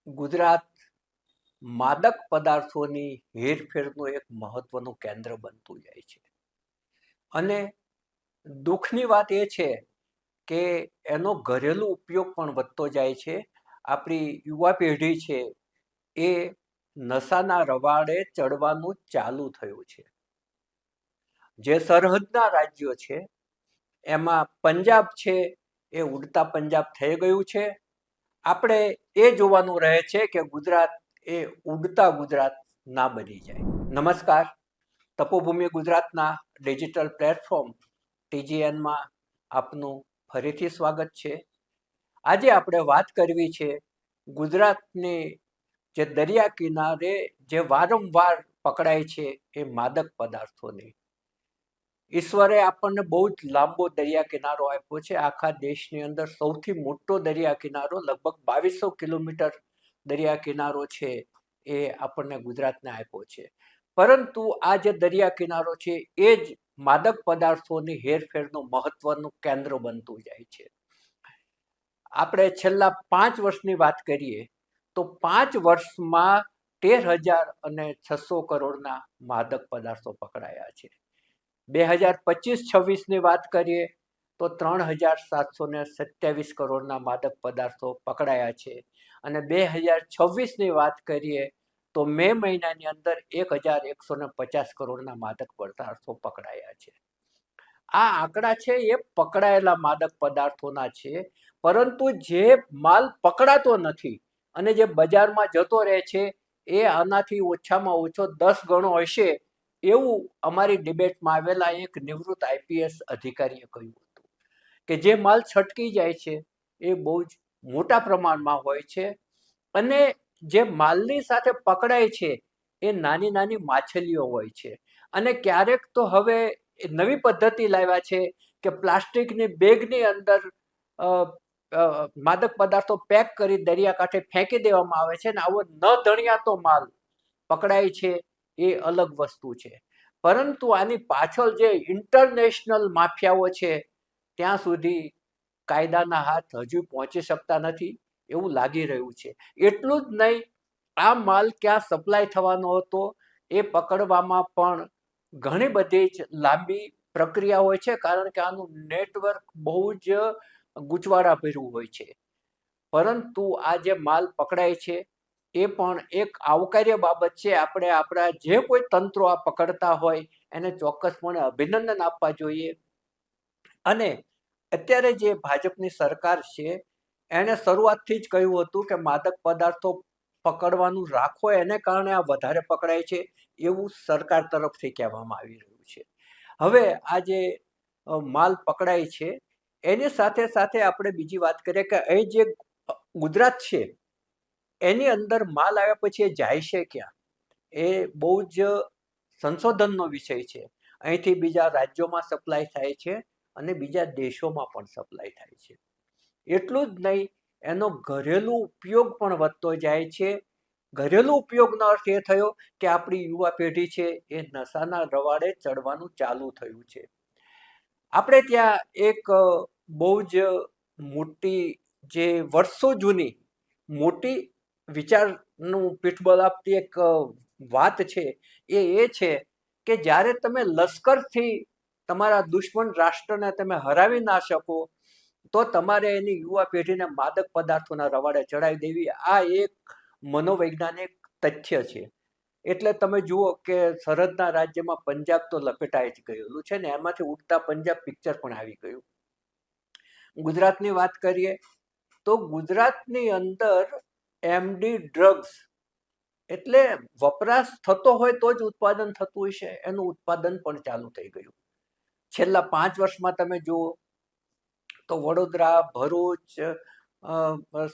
ગુજરાત માદક પદાર્થોની હેરફેરનું એક મહત્વનું કેન્દ્ર બનતું જાય છે અને દુઃખની વાત એ છે કે એનો ઘરેલું ઉપયોગ પણ વધતો જાય છે. આપણી યુવા પેઢી છે એ નશાના રવાડે ચડવાનું ચાલુ થયું છે. જે સરહદના રાજ્યો છે એમાં પંજાબ છે એ ઉડતા પંજાબ થઈ ગયું છે. આપણે એ જોવાનું રહે છે કે ગુજરાત એ ઉડતા ગુજરાત ના બની જાય. નમસ્કાર, તપોભૂમિ ગુજરાતના ડિજિટલ પ્લેટફોર્મ TGNમાં આપનું ફરીથી સ્વાગત છે. આજે આપણે વાત કરવી છે ગુજરાતની જે દરિયા કિનારે જે વારંવાર પકડાય છે એ માદક પદાર્થોની. ઈશ્વરે આપણને બહુ જ લાંબો દરિયા કિનારો આપ્યો છે. આખા દેશની અંદર સૌથી મોટો દરિયા કિનારો, લગભગ 2200 કિલોમીટર દરિયા કિનારો છે એ આપણને ગુજરાતને આપ્યો છે. પરંતુ આ જે દરિયા કિનારો છે એ જ માદક પદાર્થોની હેરફેરનું મહત્વનું કેન્દ્ર બનતું જાય છે. આપણે છેલ્લા 5 વર્ષની વાત કરીએ તો 5 વર્ષમાં 13,600 કરોડના માદક પદાર્થો પકડાયા છે. 2025-26ની વાત કરીએ તો 3,727 કરોડના માદક પદાર્થો પકડાયા છે અને 2026ની વાત કરીએ તો મે મહિનાની અંદર 1,150 કરોડના માદક પદાર્થો પકડાયા છે. આ આંકડા છે એ પકડાયેલા માદક પદાર્થોના છે, પરંતુ જે માલ પકડાતો નથી અને જે બજારમાં જતો રહે છે એ આનાથી ઓછામાં ઓછો 10 ગણો હશે એવું અમારી ડિબેટમાં આવેલા એક નિવૃત્ત IPS અધિકારીએ કહ્યું હતું કે જે માલ છટકી જાય છે એ બહુ જ મોટા પ્રમાણમાં હોય છે અને જે માલની સાથે પકડાય છે એ નાની નાની માછલીઓ હોય છે. અને ક્યારેક તો હવે નવી પદ્ધતિ લાવ્યા છે કે પ્લાસ્ટિકની બેગની અંદર માદક પદાર્થો પેક કરી દરિયાકાંઠે ફેંકી દેવામાં આવે છે ને આવો ન ધણિયાતો માલ પકડાય છે એ અલગ વસ્તુ છે. પરંતુ આની પાછળ જે ઇન્ટરનેશનલ માફિયાઓ છે ત્યાં સુધી કાયદાના હાથ હજુ પહોંચી શકતા નથી એવું લાગી રહ્યું છે. એટલું જ નહીં, આ માલ ક્યાં સપ્લાય થવાનો હતો એ પકડવામાં પણ ઘણી બધી જ લાંબી પ્રક્રિયા હોય છે, કારણ કે આનું નેટવર્ક બહુ જ ગૂંચવાડા ભર્યું હોય છે. પરંતુ આ જે માલ પકડાય છે એ પણ એક આવકાર્ય બાબત છે. આપણે આપણા જે કોઈ તંત્રો આ પકડતા હોય એને ચોક્કસપણે અભિનંદન આપવા જોઈએ. અને અત્યારે જે ભાજપની સરકાર છે એણે શરૂઆતથી જ કહ્યું હતું કે માદક પદાર્થો પકડવાનું રાખો, એને કારણે આ વધારે પકડાય છે એવું સરકાર તરફથી કહેવામાં આવી રહ્યું છે. હવે આ જે માલ પકડાય છે એની સાથે સાથે આપણે બીજી વાત કરીએ કે અહીં જે ગુજરાત છે એની અંદર માલ આવ્યા પછી એ જાય છે ક્યાં, એ બહુ જ સંશોધનનો વિષય છે. અહીંથી બીજા રાજ્યોમાં સપ્લાય થાય છે અને બીજા દેશોમાં પણ સપ્લાય થાય છે. એટલું જ નહીં, એનો ઘરેલું ઉપયોગ પણ વધતો જાય છે. ઘરેલું ઉપયોગનો અર્થ એ થયો કે આપણી યુવા પેઢી છે એ નશાના રવાડે ચડવાનું ચાલુ થયું છે. આપણે ત્યાં એક બહુ જ મોટી, જે વર્ષો જૂની મોટી વિચારનું પીઠબળ આપતી એક વાત છે એ છે કે જ્યારે તમે લશ્કરથી તમારા દુશ્મન રાષ્ટ્રને તમે હરાવી ના શકો તો તમારે એની યુવા પેઢીને માદક પદાર્થોના રવાડે ચડાવી દેવી. આ એક મનોવૈજ્ઞાનિક તથ્ય છે. એટલે તમે જુઓ કે સરહદના રાજ્યમાં પંજાબ તો લપેટાઈ જ ગયેલું છે ને એમાંથી ઉડતા પંજાબ પિક્ચર પણ આવી ગયું. ગુજરાતની વાત કરીએ તો ગુજરાતની અંદર MD ડ્રગ્સ એટલે વપરાશ થતો હોય તો જ ઉત્પાદન થતું હશે, એનું ઉત્પાદન પણ ચાલુ થઈ ગયું. છેલ્લા 5 વર્ષમાં તમે જુઓ તો વડોદરા, ભરૂચ,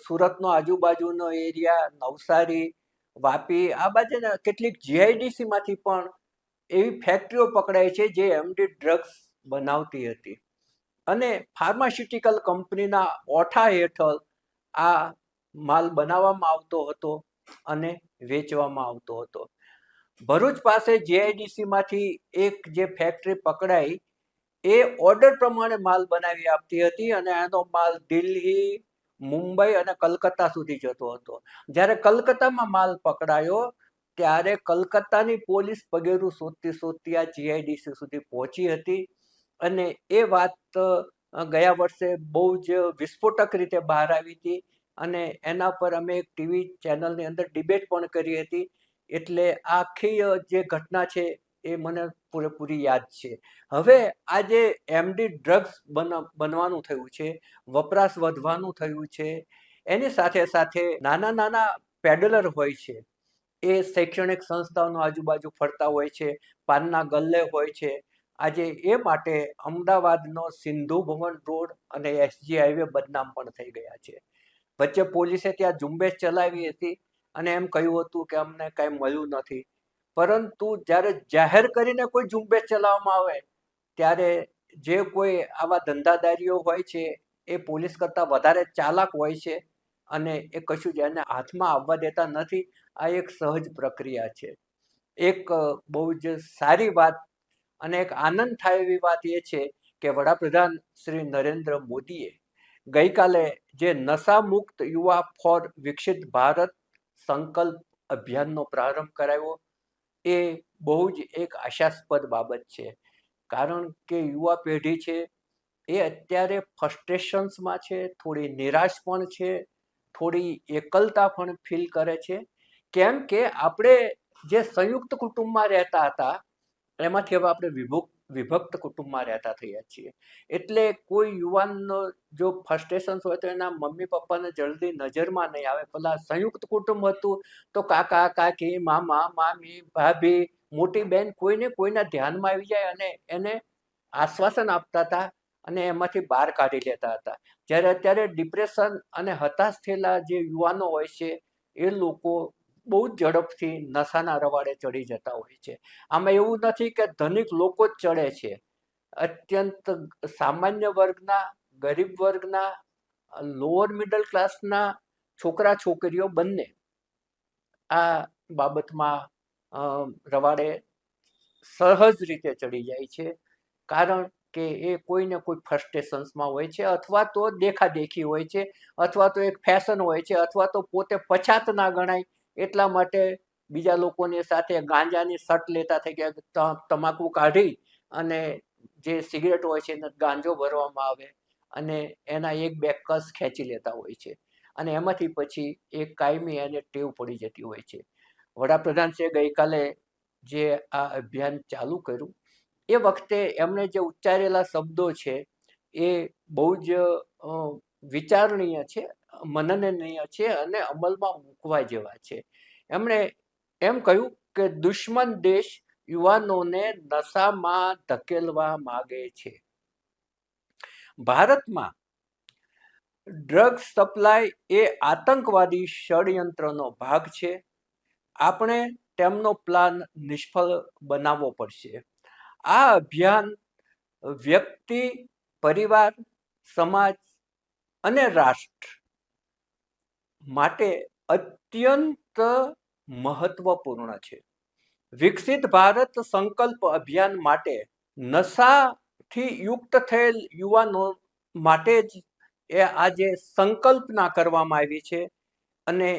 સુરતનો આજુબાજુનો એરિયા, નવસારી, વાપી, આ બાજુ કેટલીક GIDC માંથી પણ એવી ફેક્ટરીઓ પકડાય છે જે MD ડ્રગ્સ બનાવતી હતી અને ફાર્માસ્યુટિકલ કંપનીના ઓઠા હેઠળ આ માલ બનાવવામાં આવતો હતો અને વેચવામાં આવતો હતો. ભરૂચ પાસે GIDC માંથી એક જે ફેક્ટરી પકડાઈ એ ઓર્ડર પ્રમાણે માલ બનાવી આપતી હતી અને એનો માલ દિલ્હી, મુંબઈ અને કલકત્તા સુધી જતો હતો. જ્યારે કલકત્તામાં માલ પકડાયો ત્યારે કલકત્તાની પોલીસ પગેરું શોધતી આ જીઆઈડીસી સુધી પહોંચી હતી. અને એ વાત ગયા વર્ષે બહુ જ વિસ્ફોટક રીતે બહાર આવી હતી. અને એના પર અમે એક ટીવી ચેનલની અંદર ડિબેટ પણ કરી હતી. એટલે આખી જે ઘટના છે એ મને પૂરેપૂરી યાદ છે. હવે આ જે એમડી ડ્રગ્સ બનવાનું થયું છે, વપરાશ વધવાનું થયું છે, એની સાથે સાથે નાના નાના પેડલર હોય છે, એ શૈક્ષણિક સંસ્થાઓનો આજુબાજુ ફરતા હોય છે, પાનના ગલ્લે હોય છે. આજે એ માટે અમદાવાદનો સિંધુ ભવન રોડ અને એસજી હાઈવે બદનામ પણ થઈ ગયા છે. વચ્ચે પોલીસે ત્યાં ઝુંબેશ ચલાવી હતી અને એમ કહ્યું હતું કે અમને કાંઈ મળ્યું નથી. પરંતુ જ્યારે જાહેર કરીને કોઈ ઝુંબેશ ચલાવવામાં આવે ત્યારે જે કોઈ આવા ધંધાદારીઓ હોય છે એ પોલીસ કરતાં વધારે ચાલાક હોય છે અને એ કશું જ એને હાથમાં આવવા દેતા નથી. આ એક સહજ પ્રક્રિયા છે. એક બહુ જ સારી વાત અને એક આનંદ થાય એવી વાત એ છે કે વડાપ્રધાન શ્રી નરેન્દ્ર મોદીએ ગઈકાલે જે નશા મુક્ત યુવા ફોર વિકસિત ભારત સંકલ્પ અભિયાનનો પ્રારંભ કરાવ્યો એ બહુ જ એક આશાસ્પદ બાબત છે. કારણ કે યુવા પેઢી છે એ અત્યારે ફ્રસ્ટ્રેશન્સમાં છે, થોડી નિરાશ પણ છે, થોડી એકલતા પણ ફીલ કરે છે. કેમ કે આપણે જે સંયુક્ત કુટુંબમાં રહેતા હતા એમાંથી હવે આપણે વિભક્ત કુટુંબમાં રહેતા થયા છીએ. એટલે કોઈ યુવાનનો જો ફ્રસ્ટ્રેશન્સ હોય તો એના મમ્મી પપ્પાને જલ્દી નજરમાં નહીં આવે. પેલા સંયુક્ત કુટુંબ હતું તો કાકા કાકી, મામા મામી, ભાભી, મોટી બેન કોઈને કોઈના ધ્યાનમાં આવી જાય અને એને આશ્વાસન આપતા હતા અને એમાંથી બહાર કાઢી લેતા હતા. જ્યારે અત્યારે ડિપ્રેશન અને હતાશ થયેલા જે યુવાનો હોય છે એ લોકો બહુ જ ઝડપથી નશાના રવાડે ચડી જતા હોય છે. આમાં એવું નથી કે ધનિક લોકો જ ચડે છે. અત્યંત સામાન્ય વર્ગના, ગરીબ વર્ગના, લોઅર મિડલ ક્લાસના છોકરા છોકરીઓ બંને આ બાબતમાં રવાડે સહજ રીતે ચડી જાય છે. કારણ કે એ કોઈને કોઈ ફ્રસ્ટ્રેશન્સમાં હોય છે, અથવા તો દેખાદેખી હોય છે, અથવા તો એક ફેશન હોય છે, અથવા તો પોતે પછાત ના ગણાય એટલા માટે બીજા લોકોની સાથે ગાંજાની સટ લેતા થઈ ગયા. તમાકુ કાઢી અને જે સિગરેટ હોય છે એને ગાંજો ભરવામાં આવે અને એના એક બે કસ ખેંચી લેતા હોય છે અને એમાંથી પછી એક કાયમી એને ટેવ પડી જતી હોય છે. વડાપ્રધાન છે ગઈકાલે જે આ અભિયાન ચાલુ કર્યું એ વખતે એમણે જે ઉચ્ચારેલા શબ્દો છે એ બહુ જ વિચારણીય છે, મનનીય છે અને અમલમાં મૂકવા જેવા છે. એમણે એમ કહ્યું કે દુશ્મન દેશ યુવાનોને નશામાં ધકેલવા માંગે છે. ભારતમાં ડ્રગ્સ સપ્લાય એ આતંકવાદી ષડયંત્રનો ભાગ છે. આપણે તેમનો પ્લાન નિષ્ફળ બનાવવો પડશે. આ અભિયાન વ્યક્તિ, પરિવાર, સમાજ અને રાષ્ટ્ર માટે અત્યંત મહત્વપૂર્ણ છે. વિકસિત ભારત સંકલ્પ અભિયાન માટે નશાથી યુક્ત થયેલ યુવાનો માટે જ એ આજે સંકલ્પના કરવામાં આવી છે અને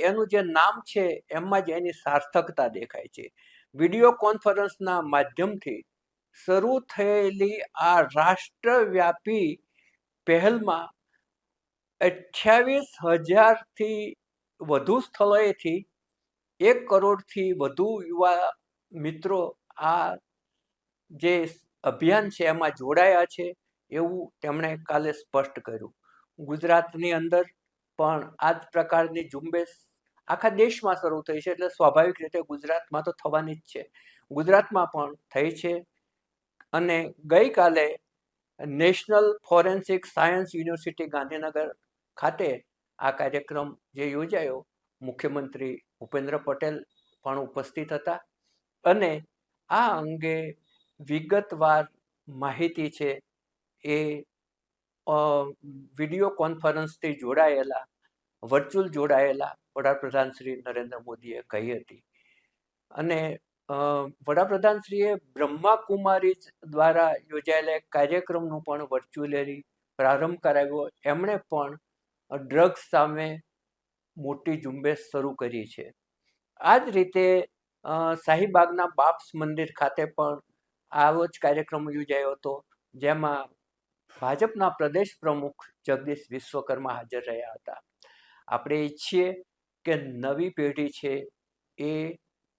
એનું જે નામ છે એમાં જ એની સાર્થકતા દેખાય છે. વિડીયો કોન્ફરન્સના માધ્યમથી શરૂ થયેલી આ રાષ્ટ્રવ્યાપી પહેલમાં 28,000થી વધુ સ્થળોએથી 1 કરોડથી વધુ યુવા મિત્રો આ જે અભિયાન છે એમાં જોડાયા છે એવું તેમણે કાલે સ્પષ્ટ કર્યું. ગુજરાતની અંદર પણ આ જ પ્રકારની ઝુંબેશ આખા દેશમાં શરૂ થઈ છે એટલે સ્વાભાવિક રીતે ગુજરાતમાં તો થવાની જ છે. ગુજરાતમાં પણ થઈ છે અને ગઈકાલે national forensic science university Gandhinagar ખાતે આ કાર્યક્રમ જે યોજાયો, મુખ્યમંત્રી ભૂપેન્દ્ર પટેલ પણ ઉપસ્થિત હતા અને આ અંગે વિગતવાર માહિતી છે એ વિડીયો કોન્ફરન્સથી જોડાયેલા, વર્ચ્યુઅલ જોડાયેલા વડાપ્રધાન શ્રી નરેન્દ્ર મોદીએ કહી હતી. અને વડાપ્રધાનશ્રીએ બ્રહ્માકુમારી દ્વારા યોજાયેલા કાર્યક્રમનું પણ વર્ચ્યુઅલી પ્રારંભ કરાવ્યો. એમણે પણ ડ્રગ્સ સામે મોટી ઝુંબેશ શરૂ કરી છે. આ જ રીતે શાહીબાગના બાપ્સ મંદિર ખાતે પણ આવો જ કાર્યક્રમ યોજાયો હતો, જેમાં ભાજપના પ્રદેશ પ્રમુખ જગદીશ વિશ્વકર્મા હાજર રહ્યા હતા. આપણે ઈચ્છીએ કે નવી પેઢી છે એ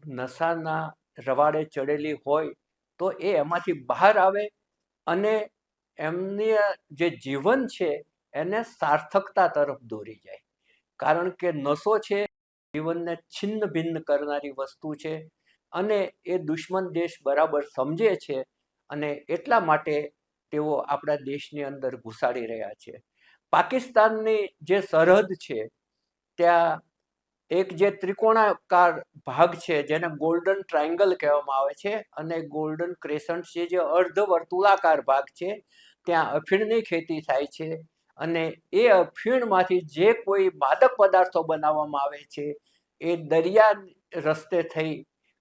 નશાના રવાડે ચડેલી હોય તો એ એમાંથી બહાર આવે અને એમની જે જીવન છે એને સાર્થકતા તરફ દોરી જાય. કારણ કે નશો છે જીવનને છિન્ન ભિન્ન કરનારી વસ્તુ છે અને એ દુશ્મન દેશ બરાબર સમજે છે અને એટલા માટે તેઓ આપણા દેશની અંદર ઘુસાડી રહ્યા છે. પાકિસ્તાનની જે સરહદ છે ત્યાં એક જે ત્રિકોણાકાર ભાગ છે જેને ગોલ્ડન ટ્રાયંગલ કહેવામાં આવે છે અને ગોલ્ડન ક્રેસન્ટ છે જે અર્ધવર્તુળાકાર ભાગ છે, ત્યાં અફીણની ખેતી થાય છે અને એ અફીણમાંથી જે કોઈ માદક પદાર્થો બનાવવામાં આવે છે એ દરિયા રસ્તે થઈ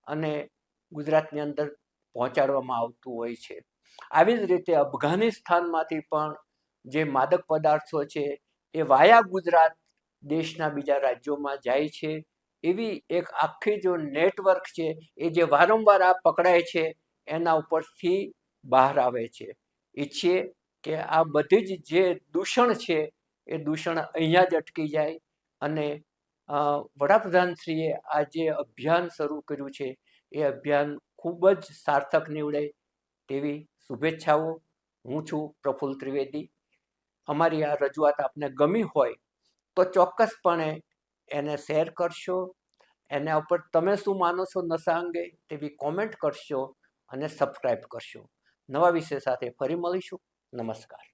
અને ગુજરાતની અંદર પહોંચાડવામાં આવતું હોય છે. આવી જ રીતે અફઘાનિસ્તાનમાંથી પણ જે માદક પદાર્થો છે એ વાયા ગુજરાત દેશના બીજા રાજ્યોમાં જાય છે. એવી એક આખી જો નેટવર્ક છે એ જે વારંવાર આ પકડાય છે એના ઉપરથી બહાર આવે છે. ઈચ્છીએ કે આ બધી જ જે દૂષણ છે એ દૂષણ અહીંયા જ અટકી જાય અને વડાપ્રધાનશ્રીએ આ જે અભિયાન શરૂ કર્યું છે એ અભિયાન ખૂબ જ સાર્થક નીવડે તેવી શુભેચ્છાઓ. હું છું પ્રફુલ્લ ત્રિવેદી. અમારી આ રજૂઆત આપને ગમી હોય તો ચોક્કસપણે એને શેર કરશો, એના ઉપર તમે શું માનો છો નશા અંગે તેવી કોમેન્ટ કરશો અને સબસ્ક્રાઈબ કરશો. નવા વિષય સાથે ફરી મળીશું. નમસ્કાર.